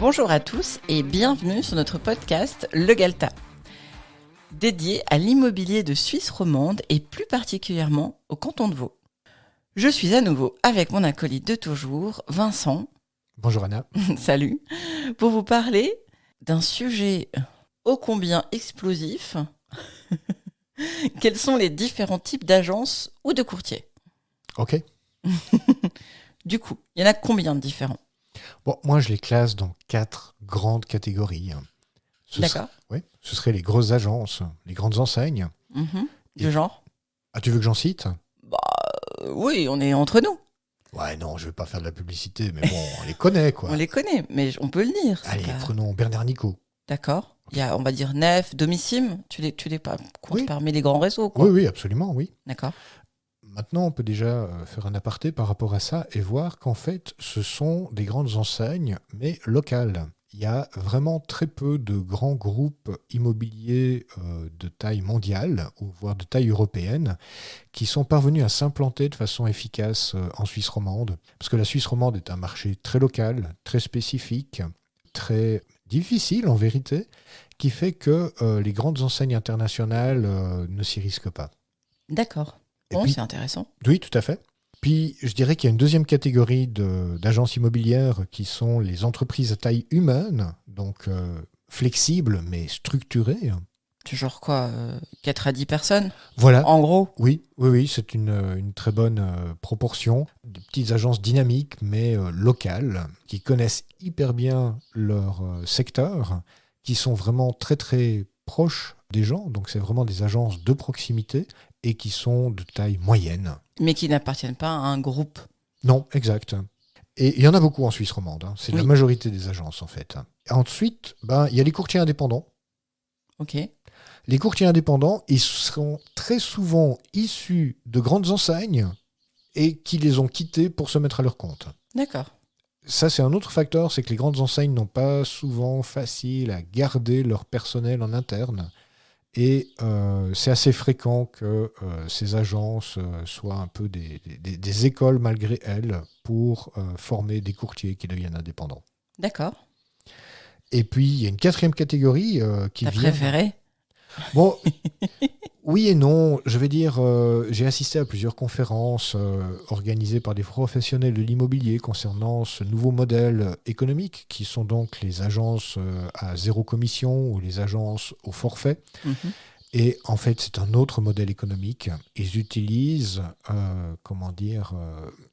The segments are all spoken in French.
Bonjour à tous et bienvenue sur notre podcast Le Galta, dédié à l'immobilier de Suisse romande et plus particulièrement au canton de Vaud. Je suis à nouveau avec mon acolyte de toujours, Vincent. Bonjour Anna. Salut. Pour vous parler d'un sujet ô combien explosif. Quels sont les différents types d'agences ou de courtiers ? Ok. Du coup, il y en a combien de différents ? Bon, moi je les classe dans 4 grandes catégories. D'accord. Ce seraient les grosses agences, les grandes enseignes. Du genre ? Ah, tu veux que j'en cite ? Oui, on est entre nous. Ouais, non, je vais pas faire de la publicité, mais bon, on les connaît, quoi. On les connaît, mais on peut le dire. Allez, prenons Bernard Nico. D'accord. Il y a, on va dire, Nef, Domicile. Tu les pas comptes Oui. parmi les grands réseaux, quoi. Oui, absolument, oui. D'accord. Maintenant, on peut déjà faire un aparté par rapport à ça et voir qu'en fait, ce sont des grandes enseignes, mais locales. Il y a vraiment très peu de grands groupes immobiliers de taille mondiale, ou voire de taille européenne, qui sont parvenus à s'implanter de façon efficace en Suisse romande. Parce que la Suisse romande est un marché très local, très spécifique, très difficile en vérité, qui fait que les grandes enseignes internationales ne s'y risquent pas. D'accord. Et Bon, puis, c'est intéressant. oui, tout à fait. Puis, je dirais qu'il y a une deuxième catégorie d'agences immobilières qui sont les entreprises à taille humaine, donc flexibles mais structurées. Tu genre quoi 4 à 10 personnes, Voilà. en gros. Oui, c'est une très bonne proportion. De petites agences dynamiques mais locales, qui connaissent hyper bien leur secteur, qui sont vraiment très très proches des gens. Donc, c'est vraiment des agences de proximité et qui sont de taille moyenne. Mais qui n'appartiennent pas à un groupe. Non, exact. Et il y en a beaucoup en Suisse romande. C'est la majorité des agences, en fait. Ensuite, il y a les courtiers indépendants. Ok. Les courtiers indépendants, ils sont très souvent issus de grandes enseignes et qui les ont quittés pour se mettre à leur compte. D'accord. Ça, c'est un autre facteur, c'est que les grandes enseignes n'ont pas souvent facile à garder leur personnel en interne. Et c'est assez fréquent que ces agences soient un peu des écoles malgré elles pour former des courtiers qui deviennent indépendants. D'accord. Et puis, il y a une quatrième catégorie qui vient... T'as préféré ? Bon, oui et non. Je vais dire, j'ai assisté à plusieurs conférences organisées par des professionnels de l'immobilier concernant ce nouveau modèle économique, qui sont donc les agences à zéro commission ou les agences au forfait. Et en fait, c'est un autre modèle économique. Ils utilisent,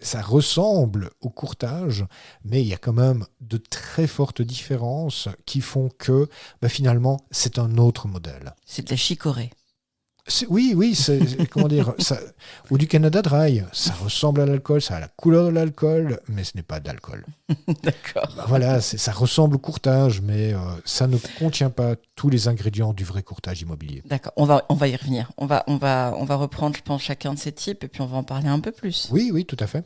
ça ressemble au courtage, mais il y a quand même de très fortes différences qui font que, finalement, c'est un autre modèle. C'est de la chicorée. Oui, c'est comment dire, ça, ou du Canada Dry. Ça ressemble à l'alcool, ça a la couleur de l'alcool, mais ce n'est pas d'alcool. D'accord. Voilà, ça ressemble au courtage, mais ça ne contient pas tous les ingrédients du vrai courtage immobilier. D'accord. On va y revenir. On va reprendre, je pense, chacun de ces types et puis on va en parler un peu plus. Oui, tout à fait.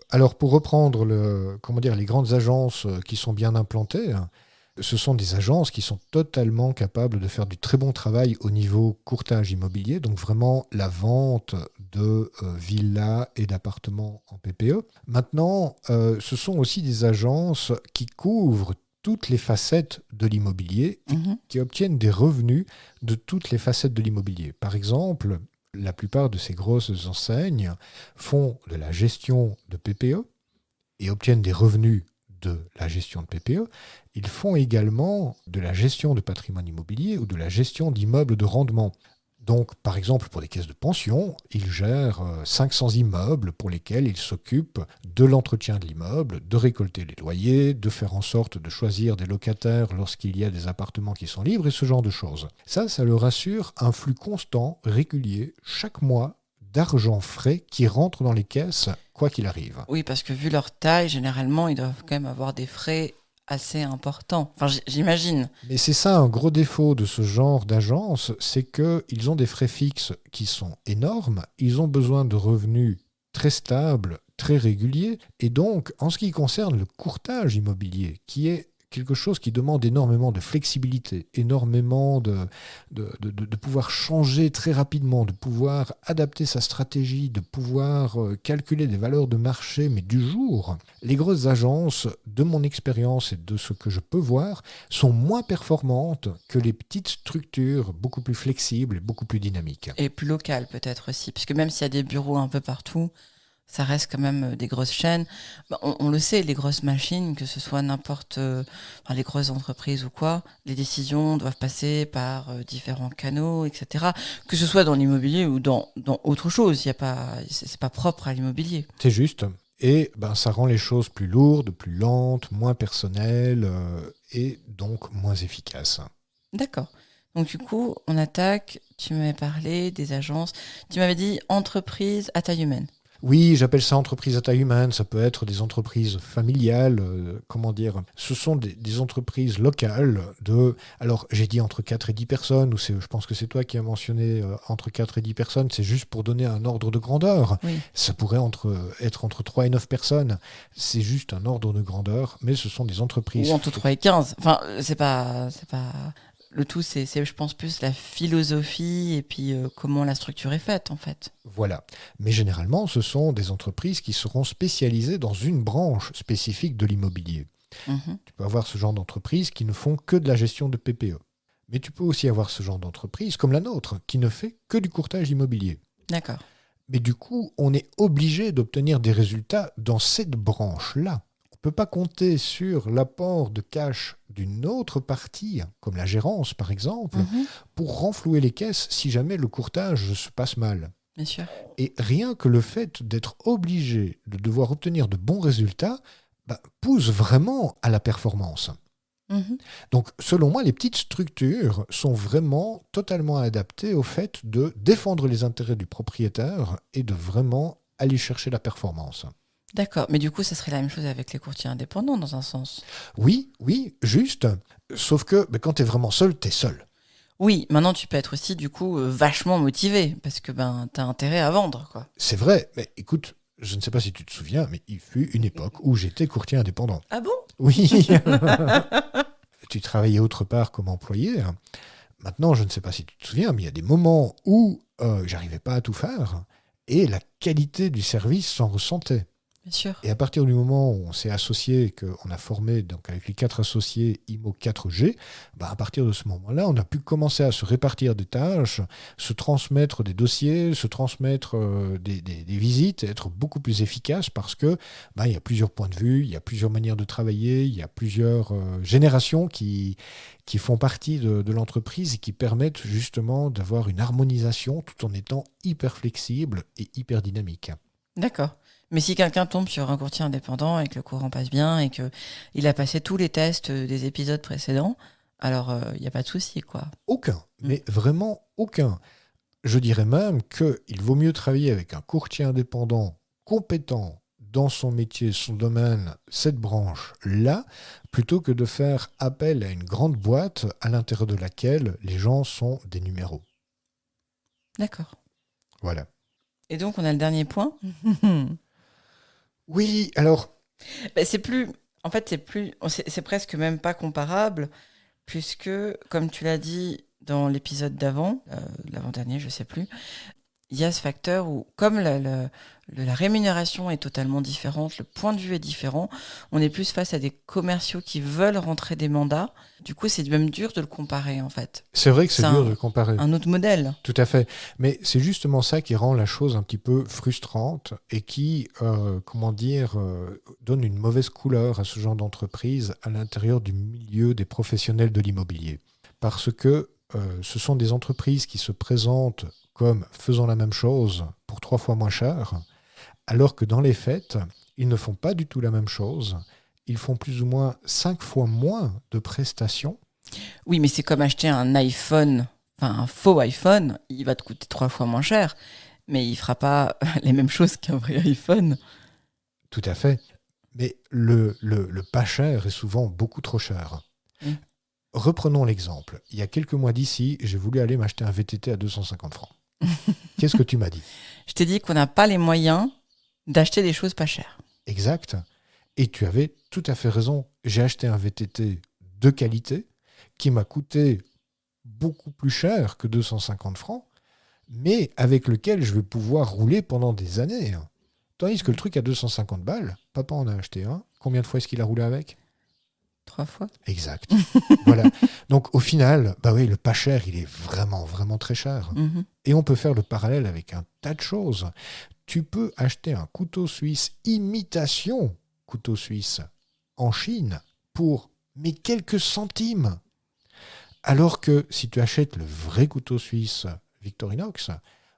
Alors, pour reprendre les grandes agences qui sont bien implantées, ce sont des agences qui sont totalement capables de faire du très bon travail au niveau courtage immobilier, donc vraiment la vente de villas et d'appartements en PPE. Maintenant, ce sont aussi des agences qui couvrent toutes les facettes de l'immobilier et qui obtiennent des revenus de toutes les facettes de l'immobilier. Par exemple, la plupart de ces grosses enseignes font de la gestion de PPE et obtiennent des revenus de la gestion de PPE. Ils font également de la gestion de patrimoine immobilier ou de la gestion d'immeubles de rendement. Donc, par exemple, pour les caisses de pension, ils gèrent 500 immeubles pour lesquels ils s'occupent de l'entretien de l'immeuble, de récolter les loyers, de faire en sorte de choisir des locataires lorsqu'il y a des appartements qui sont libres et ce genre de choses. Ça leur assure un flux constant, régulier, chaque mois, d'argent frais qui rentre dans les caisses, quoi qu'il arrive. Oui, parce que vu leur taille, généralement, ils doivent quand même avoir des frais assez importants. Enfin, j'imagine. Mais c'est ça un gros défaut de ce genre d'agence, c'est qu'ils ont des frais fixes qui sont énormes, ils ont besoin de revenus très stables, très réguliers, et donc, en ce qui concerne le courtage immobilier, qui est quelque chose qui demande énormément de flexibilité, énormément de pouvoir changer très rapidement, de pouvoir adapter sa stratégie, de pouvoir calculer des valeurs de marché, mais du jour, les grosses agences, de mon expérience et de ce que je peux voir, sont moins performantes que les petites structures beaucoup plus flexibles et beaucoup plus dynamiques. Et plus local peut-être aussi, puisque même s'il y a des bureaux un peu partout, ça reste quand même des grosses chaînes. On le sait, les grosses machines, que ce soit les grosses entreprises ou quoi, les décisions doivent passer par différents canaux, etc. Que ce soit dans l'immobilier ou dans autre chose, c'est pas propre à l'immobilier. C'est juste. Et ça rend les choses plus lourdes, plus lentes, moins personnelles et donc moins efficaces. D'accord. Donc du coup, on attaque, tu m'avais parlé des agences, tu m'avais dit entreprise à taille humaine. Oui, j'appelle ça entreprise à taille humaine, ça peut être des entreprises familiales, ce sont des entreprises locales alors j'ai dit entre 4 et 10 personnes, je pense que c'est toi qui as mentionné entre 4 et 10 personnes, c'est juste pour donner un ordre de grandeur. Oui. Ça pourrait être entre 3 et 9 personnes, c'est juste un ordre de grandeur, mais ce sont des entreprises... Ou entre 3 et 15, enfin, c'est pas... Le tout, c'est, je pense, plus la philosophie et puis comment la structure est faite, en fait. Voilà. Mais généralement, ce sont des entreprises qui seront spécialisées dans une branche spécifique de l'immobilier. Tu peux avoir ce genre d'entreprises qui ne font que de la gestion de PPE. Mais tu peux aussi avoir ce genre d'entreprise, comme la nôtre, qui ne fait que du courtage immobilier. D'accord. Mais du coup, on est obligé d'obtenir des résultats dans cette branche-là. On ne peut pas compter sur l'apport de cash d'une autre partie, comme la gérance par exemple, pour renflouer les caisses si jamais le courtage se passe mal. Bien sûr. Et rien que le fait d'être obligé de devoir obtenir de bons résultats pousse vraiment à la performance. Donc, selon moi, les petites structures sont vraiment totalement adaptées au fait de défendre les intérêts du propriétaire et de vraiment aller chercher la performance. D'accord, mais du coup, ça serait la même chose avec les courtiers indépendants, dans un sens. Oui, juste. Sauf que quand tu es vraiment seul, tu es seul. Oui, maintenant, tu peux être aussi, du coup, vachement motivé, parce que tu as intérêt à vendre, quoi. C'est vrai, mais écoute, je ne sais pas si tu te souviens, mais il fut une époque où j'étais courtier indépendant. Ah bon ? Oui. Tu travaillais autre part comme employé. Maintenant, je ne sais pas si tu te souviens, mais il y a des moments où j'arrivais pas à tout faire et la qualité du service s'en ressentait. Bien sûr. Et à partir du moment où on s'est associé, qu'on a formé donc avec les 4 associés IMO 4G, à partir de ce moment-là, on a pu commencer à se répartir des tâches, se transmettre des dossiers, se transmettre des visites, et être beaucoup plus efficace parce que il y a plusieurs points de vue, il y a plusieurs manières de travailler, il y a plusieurs générations qui font partie de l'entreprise et qui permettent justement d'avoir une harmonisation tout en étant hyper flexible et hyper dynamique. D'accord. Mais si quelqu'un tombe sur un courtier indépendant et que le courant passe bien et qu'il a passé tous les tests des épisodes précédents, alors il n'y a pas de souci, quoi. Aucun, mais vraiment aucun. Je dirais même qu'il vaut mieux travailler avec un courtier indépendant compétent dans son métier, son domaine, cette branche-là, plutôt que de faire appel à une grande boîte à l'intérieur de laquelle les gens sont des numéros. D'accord. Voilà. Et donc, on a le dernier point. Oui, alors... c'est presque même pas comparable, puisque, comme tu l'as dit dans l'épisode d'avant, l'avant-dernier, je sais plus, il y a ce facteur où, comme la rémunération est totalement différente, le point de vue est différent, on est plus face à des commerciaux qui veulent rentrer des mandats. Du coup, c'est même dur de le comparer, en fait. C'est vrai que c'est dur de le comparer. Un autre modèle. Tout à fait. Mais c'est justement ça qui rend la chose un petit peu frustrante et qui, donne une mauvaise couleur à ce genre d'entreprise à l'intérieur du milieu des professionnels de l'immobilier. Parce que ce sont des entreprises qui se présentent comme faisant la même chose pour 3 fois moins cher, alors que dans les faits, ils ne font pas du tout la même chose. Ils font plus ou moins 5 fois moins de prestations. Oui, mais c'est comme acheter un iPhone, enfin un faux iPhone, il va te coûter 3 fois moins cher, mais il ne fera pas les mêmes choses qu'un vrai iPhone. Tout à fait. Mais le pas cher est souvent beaucoup trop cher. Reprenons l'exemple. Il y a quelques mois d'ici, j'ai voulu aller m'acheter un VTT à 250 francs. Qu'est-ce que tu m'as dit ? Je t'ai dit qu'on n'a pas les moyens d'acheter des choses pas chères. Exact. Et tu avais tout à fait raison. J'ai acheté un VTT de qualité qui m'a coûté beaucoup plus cher que 250 francs, mais avec lequel je vais pouvoir rouler pendant des années. Tandis que le truc à 250 balles, papa en a acheté un. Combien de fois est-ce qu'il a roulé avec ? 3 fois. Exact. Voilà. Donc au final, bah oui, le pas cher, il est vraiment, vraiment très cher. Mhm. Et on peut faire le parallèle avec un tas de choses. Tu peux acheter un couteau suisse imitation couteau suisse en Chine pour mais quelques centimes. Alors que si tu achètes le vrai couteau suisse Victorinox,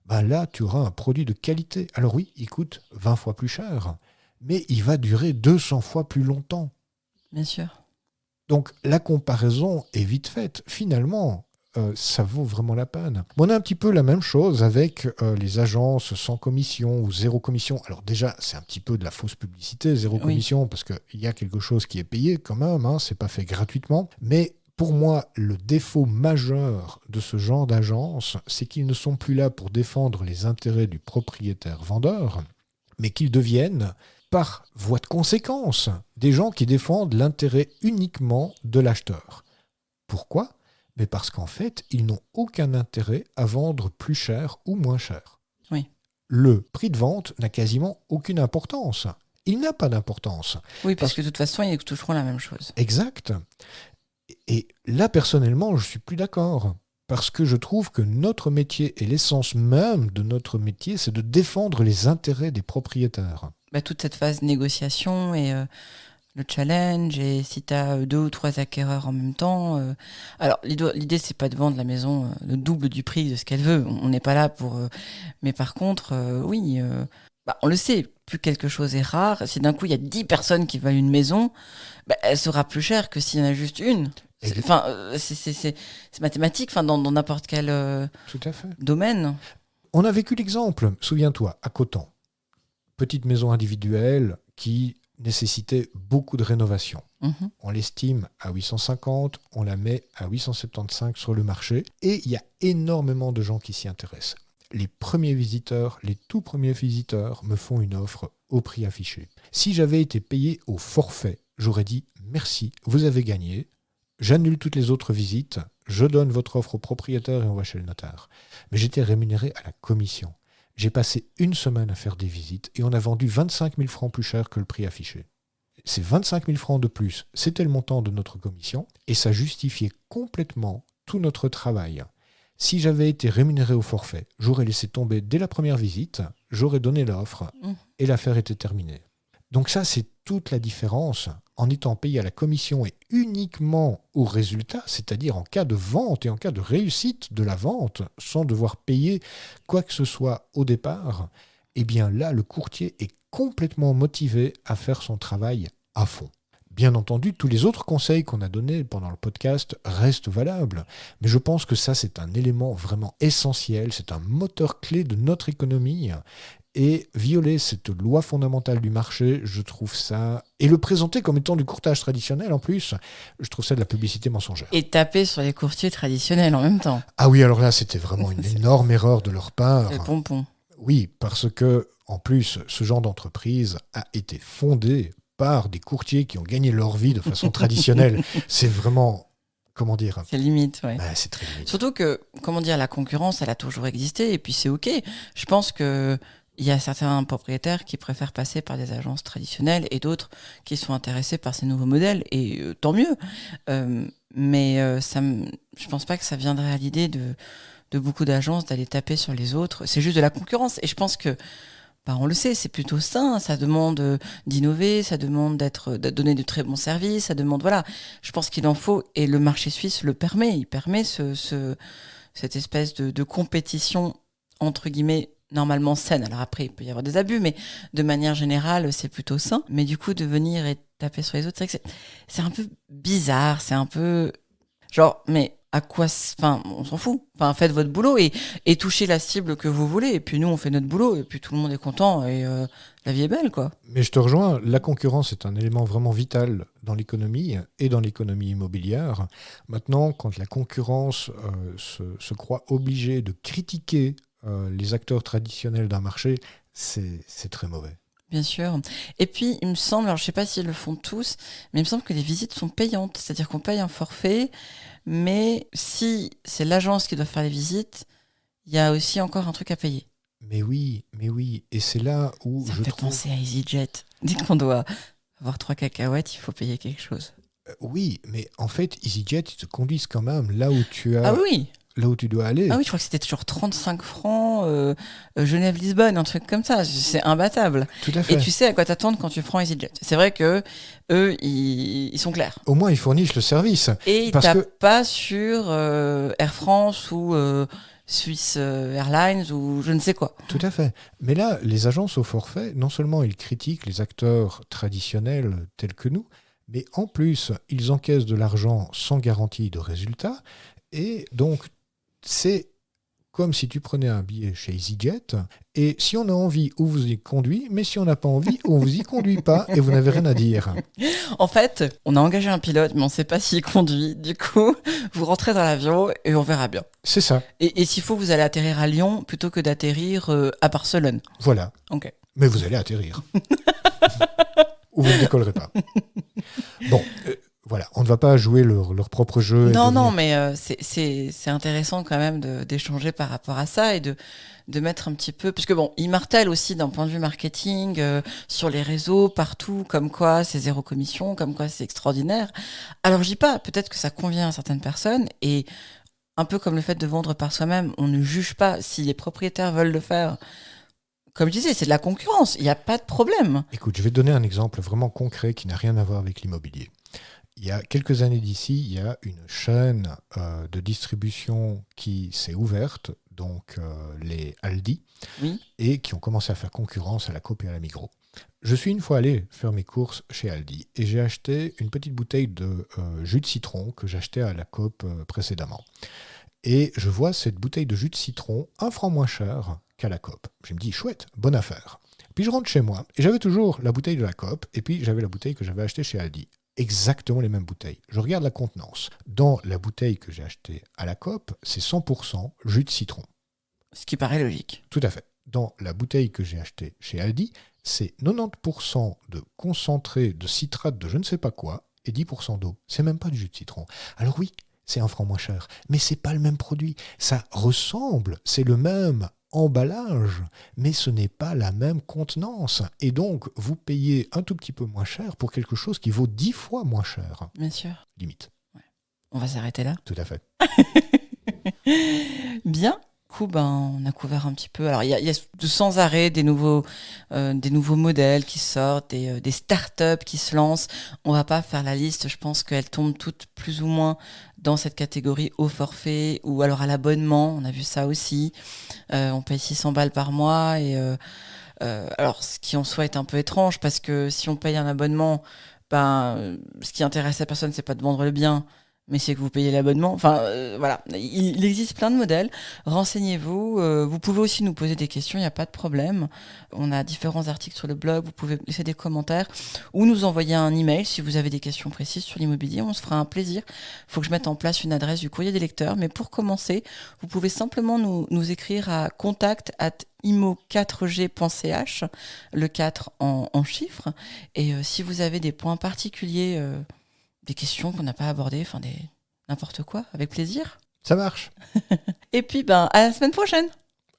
ben là, tu auras un produit de qualité. Alors oui, il coûte 20 fois plus cher, mais il va durer 200 fois plus longtemps. Bien sûr. Donc la comparaison est vite faite. Finalement, ça vaut vraiment la peine. On a un petit peu la même chose avec les agences sans commission ou zéro commission. Alors déjà, c'est un petit peu de la fausse publicité, zéro commission, parce qu'il y a quelque chose qui est payé quand même, hein, c'est pas fait gratuitement. Mais pour moi, le défaut majeur de ce genre d'agence, c'est qu'ils ne sont plus là pour défendre les intérêts du propriétaire-vendeur, mais qu'ils deviennent, par voie de conséquence, des gens qui défendent l'intérêt uniquement de l'acheteur. Pourquoi ? Mais parce qu'en fait, ils n'ont aucun intérêt à vendre plus cher ou moins cher. Oui. Le prix de vente n'a quasiment aucune importance. Il n'a pas d'importance. Oui, parce que de toute façon, ils toucheront la même chose. Exact. Et là, personnellement, je ne suis plus d'accord. Parce que je trouve que notre métier et l'essence même de notre métier, c'est de défendre les intérêts des propriétaires. Bah, toute cette phase de négociation et le challenge, et si tu as 2 ou 3 acquéreurs en même temps. Alors, l'idée, c'est pas de vendre la maison le double du prix de ce qu'elle veut. On n'est pas là pour. Mais par contre, oui, on le sait, plus quelque chose est rare. Si d'un coup, il y a 10 personnes qui veulent une maison, elle sera plus chère que s'il y en a juste une. C'est mathématique dans n'importe quel Tout à fait. domaine. On a vécu l'exemple, souviens-toi, à Coton. Petite maison individuelle qui nécessitait beaucoup de rénovation. Mhm. On l'estime à 850, on la met à 875 sur le marché et il y a énormément de gens qui s'y intéressent. Les premiers visiteurs, les tout premiers visiteurs me font une offre au prix affiché. Si j'avais été payé au forfait, j'aurais dit merci, vous avez gagné, j'annule toutes les autres visites, je donne votre offre au propriétaire et on va chez le notaire. Mais j'étais rémunéré à la commission. J'ai passé une semaine à faire des visites et on a vendu 25 000 francs plus cher que le prix affiché. Ces 25 000 francs de plus, c'était le montant de notre commission et ça justifiait complètement tout notre travail. Si j'avais été rémunéré au forfait, j'aurais laissé tomber dès la première visite, j'aurais donné l'offre et l'affaire était terminée. Donc ça, c'est toute la différence en étant payé à la commission et uniquement au résultat, c'est-à-dire en cas de vente et en cas de réussite de la vente, sans devoir payer quoi que ce soit au départ, eh bien là, le courtier est complètement motivé à faire son travail à fond. Bien entendu, tous les autres conseils qu'on a donnés pendant le podcast restent valables, mais je pense que ça, c'est un élément vraiment essentiel, c'est un moteur clé de notre économie. Et violer cette loi fondamentale du marché, je trouve ça... Et le présenter comme étant du courtage traditionnel en plus, je trouve ça de la publicité mensongère. Et taper sur les courtiers traditionnels en même temps. Ah oui, alors là, c'était vraiment une énorme erreur de leur part. C'est le pompon. Oui, parce que, en plus, ce genre d'entreprise a été fondé par des courtiers qui ont gagné leur vie de façon traditionnelle. C'est vraiment... Comment dire ? C'est limite, ouais. C'est très limite. Surtout que, la concurrence, elle a toujours existé, et puis c'est OK. Je pense que il y a certains propriétaires qui préfèrent passer par des agences traditionnelles et d'autres qui sont intéressés par ces nouveaux modèles, et tant mieux. Mais je pense pas que ça viendrait à l'idée de beaucoup d'agences d'aller taper sur les autres. C'est juste de la concurrence. Et je pense que, on le sait, c'est plutôt sain. Ça demande d'innover, ça demande de donner de très bons services, ça demande, voilà. Je pense qu'il en faut, et le marché suisse le permet. Il permet cette espèce de compétition, entre guillemets, normalement saine. Alors après, il peut y avoir des abus, mais de manière générale, c'est plutôt sain. Mais du coup, de venir et taper sur les autres, c'est vrai que c'est un peu bizarre, c'est un peu... Genre, mais à quoi... on s'en fout. Faites votre boulot et touchez la cible que vous voulez. Et puis nous, on fait notre boulot, et puis tout le monde est content, et la vie est belle, quoi. Mais je te rejoins, la concurrence est un élément vraiment vital dans l'économie et dans l'économie immobilière. Maintenant, quand la concurrence se croit obligée de critiquer les acteurs traditionnels d'un marché, c'est très mauvais. Bien sûr. Et puis, il me semble, alors je sais pas s'ils le font tous, mais il me semble que les visites sont payantes. C'est-à-dire qu'on paye un forfait, mais si c'est l'agence qui doit faire les visites, il y a aussi encore un truc à payer. Mais oui. Et c'est là où Ça me je fait trouve... penser à EasyJet. Dès qu'on doit avoir 3 cacahuètes, il faut payer quelque chose. Oui, mais en fait, EasyJet, ils te conduisent quand même là où Ah oui, là où tu dois aller. ah oui, je crois que c'était toujours 35 francs, Genève-Lisbonne, un truc comme ça. C'est imbattable. Tout à Et fait. tu sais à quoi t'attendre quand tu prends EasyJet. C'est vrai que eux, ils sont clairs. Au moins, ils fournissent le service. Et ils Parce tapent que, pas sur Air France ou Swiss Airlines ou je ne sais quoi. tout à fait. Mais là, les agences au forfait, non seulement ils critiquent les acteurs traditionnels tels que nous, mais en plus, ils encaissent de l'argent sans garantie de résultat. Et donc, c'est comme si tu prenais un billet chez EasyJet, et si on a envie, on vous y conduit, mais si on n'a pas envie, on vous y conduit pas, et vous n'avez rien à dire. En fait, on a engagé un pilote, mais on ne sait pas s'il conduit. Du coup, vous rentrez dans l'avion et on verra bien. C'est ça, Et s'il faut, vous allez atterrir à Lyon plutôt que d'atterrir à Barcelone. voilà. Ok. Mais vous allez atterrir. Ou vous ne décollerez pas. Bon, voilà, on ne va pas jouer leur propre jeu. Non, mais c'est intéressant quand même d'échanger par rapport à ça et de mettre un petit peu... Parce que bon, ils martèlent aussi d'un point de vue marketing, sur les réseaux, partout, comme quoi c'est zéro commission, comme quoi c'est extraordinaire. Alors je dis pas, peut-être que ça convient à certaines personnes et un peu comme le fait de vendre par soi-même, on ne juge pas si les propriétaires veulent le faire. Comme je disais, c'est de la concurrence, il n'y a pas de problème. Écoute, je vais te donner un exemple vraiment concret qui n'a rien à voir avec l'immobilier. Il y a quelques années d'ici, il y a une chaîne de distribution qui s'est ouverte, donc les Aldi, Oui, et qui ont commencé à faire concurrence à la Coop et à la Migros. Je suis une fois allé faire mes courses chez Aldi et j'ai acheté une petite bouteille de jus de citron que j'achetais à la Coop précédemment. Et je vois cette bouteille de jus de citron 1 franc moins cher qu'à la Coop. Je me dis, chouette, bonne affaire. Puis je rentre chez moi et j'avais toujours la bouteille de la Coop et puis j'avais la bouteille que j'avais achetée chez Aldi. Exactement les mêmes bouteilles. Je regarde la contenance. Dans la bouteille que j'ai achetée à la Coop, c'est 100% jus de citron. ce qui paraît logique. Tout à fait. Dans la bouteille que j'ai achetée chez Aldi, c'est 90% de concentré de citrate de je ne sais pas quoi et 10% d'eau. C'est même pas du jus de citron. Alors oui, c'est 1 franc moins cher, mais c'est pas le même produit. Ça ressemble, c'est le même emballage, mais ce n'est pas la même contenance. Et donc, vous payez un tout petit peu moins cher pour quelque chose qui vaut 10 fois moins cher, Bien sûr. limite. On va s'arrêter là. Tout à fait. Bien. Du coup, ben, on a couvert un petit peu. Alors, il y a sans arrêt des nouveaux modèles qui sortent, des startups qui se lancent. On va pas faire la liste. Je pense qu'elles tombent toutes plus ou moins dans cette catégorie au forfait ou alors à l'abonnement. On a vu ça aussi. On paye 600 balles par mois. Alors, ce qui en soi est un peu étrange parce que si on paye un abonnement, ben, ce qui intéresse la personne, c'est pas de vendre le bien, mais c'est que vous payez l'abonnement. Enfin, voilà, il existe plein de modèles. Renseignez-vous. Vous pouvez aussi nous poser des questions, il n'y a pas de problème. On a différents articles sur le blog, vous pouvez laisser des commentaires ou nous envoyer un email si vous avez des questions précises sur l'immobilier. On se fera un plaisir. Il faut que je mette en place une adresse du courrier des lecteurs. Mais pour commencer, vous pouvez simplement nous écrire à contact@imo4g.ch, le 4 en chiffres. Et si vous avez des points particuliers... des questions qu'on n'a pas abordées, enfin n'importe quoi, avec plaisir. Ça marche. Et puis, ben, à la semaine prochaine.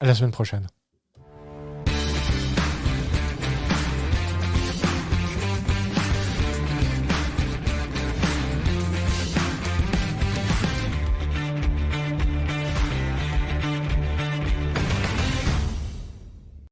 À la semaine prochaine.